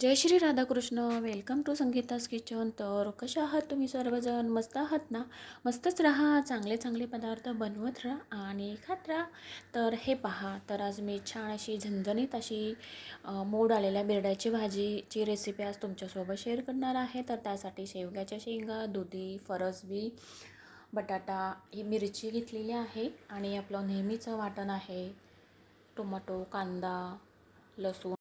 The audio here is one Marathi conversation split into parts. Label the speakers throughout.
Speaker 1: Jai Shri Radhakrishna. Welcome to Sangeeta's kitchen. तर कशा आहात तुम्ही सर्वजण? मस्त आहात ना? मस्तच राहा, चांगले चांगले पदार्थ बनवत राहा आणि खात राहा. तर हे पहा, तर आज मी छान अशी झणझणीत अशी मोड आलेल्या बिरड्याची भाजीची रेसिपी आज तुमच्यासोबत शेअर करणार आहे. तर त्यासाठी शेवग्याच्या शेंगा, दुधी, फरसबी, बटाटा, ही मिरची घेतलेली आहे आणि आपलं नेहमीचं वाटण आहे. टोमॅटो, कांदा, लसूण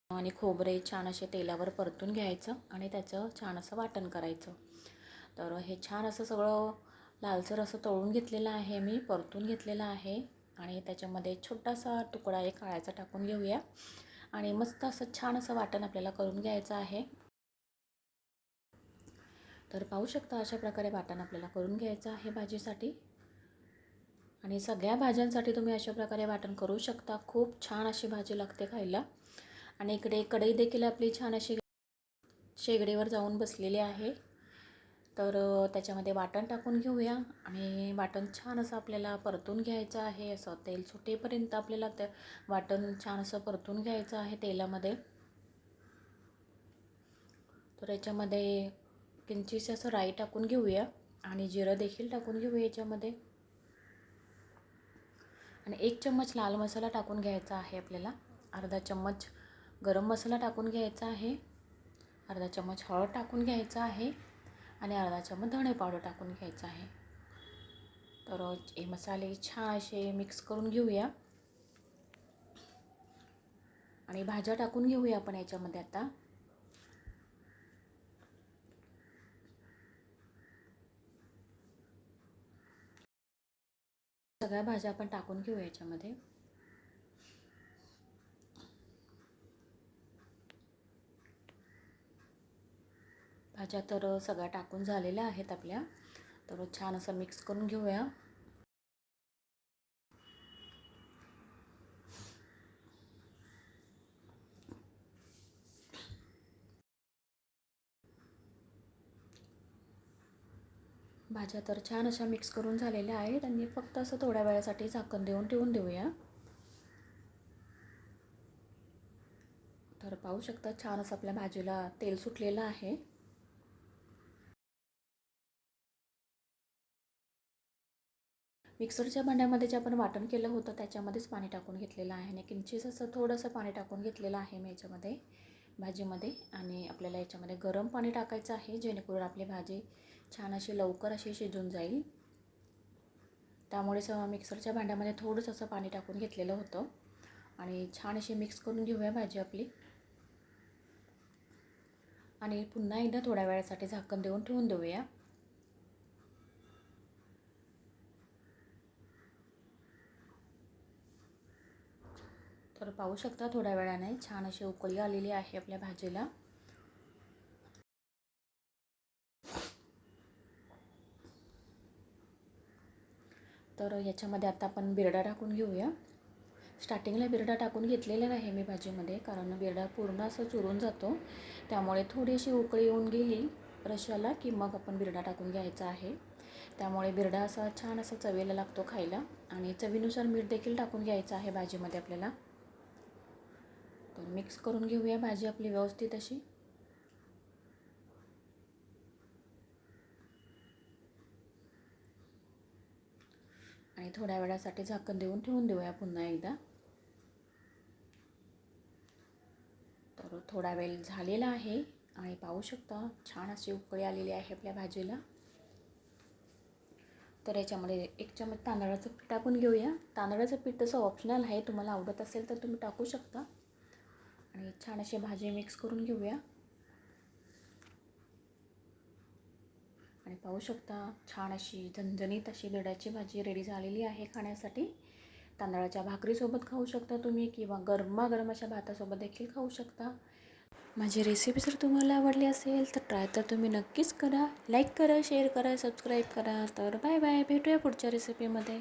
Speaker 1: आणि खोबरे छान असे तेलावर परतून घ्यायचं आणि त्याचं छान असं वाटण करायचं. तर हे छान असं सगळं लालसर असं तळून घेतलेलं आहे, मी परतून घेतलेलं आहे आणि त्याच्यामध्ये छोटासा तुकडा एक काळ्याचा टाकून घेऊया आणि मस्त असं छान असं वाटण आपल्याला करून घ्यायचं आहे. तर पाहू शकता अशा प्रकारे वाटण आपल्याला करून घ्यायचं आहे भाजीसाठी आणि सगळ्या भाज्यांसाठी तुम्ही अशा प्रकारे वाटण करू शकता. खूप छान अशी भाजी लागते खायला. आणि इकडे कढई देखील आपली छान अशी शेगडीवर जाऊन बसलेली आहे. तर त्याच्यामध्ये वाटण टाकून घेऊया आणि वाटण छान असं आपल्याला परतून घ्यायचं आहे. असं तेल सुटेपर्यंत आपल्याला ते वाटण छान असं परतून घ्यायचं आहे तेलामध्ये. तर याच्यामध्ये किंचित असं राई टाकून घेऊया आणि जिरं देखील टाकून घेऊया याच्यामध्ये आणि 1 चम्मच लाल मसाला टाकून घ्यायचा आहे आपल्याला. अर्धा चम्मच गरम मसाला टाकून घ्यायचा आहे. अर्धा चम्मच हळद टाकून घ्यायचा आहे आणि अर्धा चम्मच धणे पावडर टाकून घ्यायचा आहे. तर हे मसाले छान असे मिक्स करून घेऊया आणि भाज्या टाकून घेऊया आपण याच्यामध्ये. आता सगळ्या भाज्या आपण टाकून घेऊया याच्यामध्ये. भाज्या तर सगळ्या टाकून झालेल्या आहेत आपल्या. तर छान असं मिक्स करून घेऊया. भाज्या तर छान अशा मिक्स करून झालेल्या आहेत आणि फक्त असं थोड्या वेळासाठी झाकण देऊन ठेवून देऊया. तर पाहू शकता छान असं आपल्या भाजीला तेल सुटलेलं आहे. मिक्सरच्या भांड्यामध्ये जे आपण वाटण केलं होतं त्याच्यामध्येच पाणी टाकून घेतलेलं आहे आणि किंचित असं थोडंसं पाणी टाकून घेतलेलं आहे मी याच्यामध्ये भाजीमध्ये. आणि आपल्याला याच्यामध्ये गरम पाणी टाकायचं आहे जेणेकरून आपली भाजी छान अशी लवकर अशी शिजून जाईल. त्यामुळेच मिक्सरच्या भांड्यामध्ये थोडंसं असं पाणी टाकून घेतलेलं होतं आणि छान अशी मिक्स करून घेऊया भाजी आपली आणि पुन्हा एकदा थोड्या वेळासाठी झाकण देऊन ठेवून देऊया. तर पाहू शकता थोड्या वेळाने छान अशी उकळी आलेली आहे आपल्या भाजीला. तर याच्यामध्ये आता आपण बिरडा टाकून घेऊया. स्टार्टिंगला बिरडा टाकून घेतलेला नाही मी भाजीमध्ये, कारण बिरडा पूर्ण असं चुरून जातो. त्यामुळे थोडीशी उकळी येऊन गेली रश्श्याला की मग आपण बिरडा टाकून घ्यायचा आहे. त्यामुळे बिरडा असा छान असा चवीला लागतो खायला आणि चवीनुसार मीठ देखील टाकून घ्यायचं आहे भाजीमध्ये आपल्याला. तर मिक्स करून घेऊया भाजी आपली व्यवस्थित अशी. आणि थोड्या वेळासाठी झाकण देऊन ठेवून देऊया पुन्हा एकदा. तर थोडा वेळ झालेला आहे आणि पाहू शकता छान अशी उकळी आलेली आहे आपल्या भाजीला. तर याच्यामध्ये 1 चम्मच तांदळाचं पीठ टाकून घेऊया. तांदळाचं पीठ तसं ऑप्शनल आहे, तुम्हाला आवडत असेल तर तुम्ही टाकू शकता. आणि छान अशी भाजी मिक्स करून घेऊया आणि पाहू शकता छान अशी झणझणीत अशी बिरड्याची भाजी रेडी झालेली आहे खाण्यासाठी. तांदळाच्या भाकरीसोबत खाऊ शकता तुम्ही किंवा गरमागरम अशा भातासोबत देखील खाऊ शकता. माझी रेसिपी जर तुम्हाला आवडली असेल तर ट्राय तर तुम्ही नक्कीच करा. लाईक करा, शेअर करा, सबस्क्राईब करा. तर बाय बाय, भेटूया पुढच्या रेसिपीमध्ये.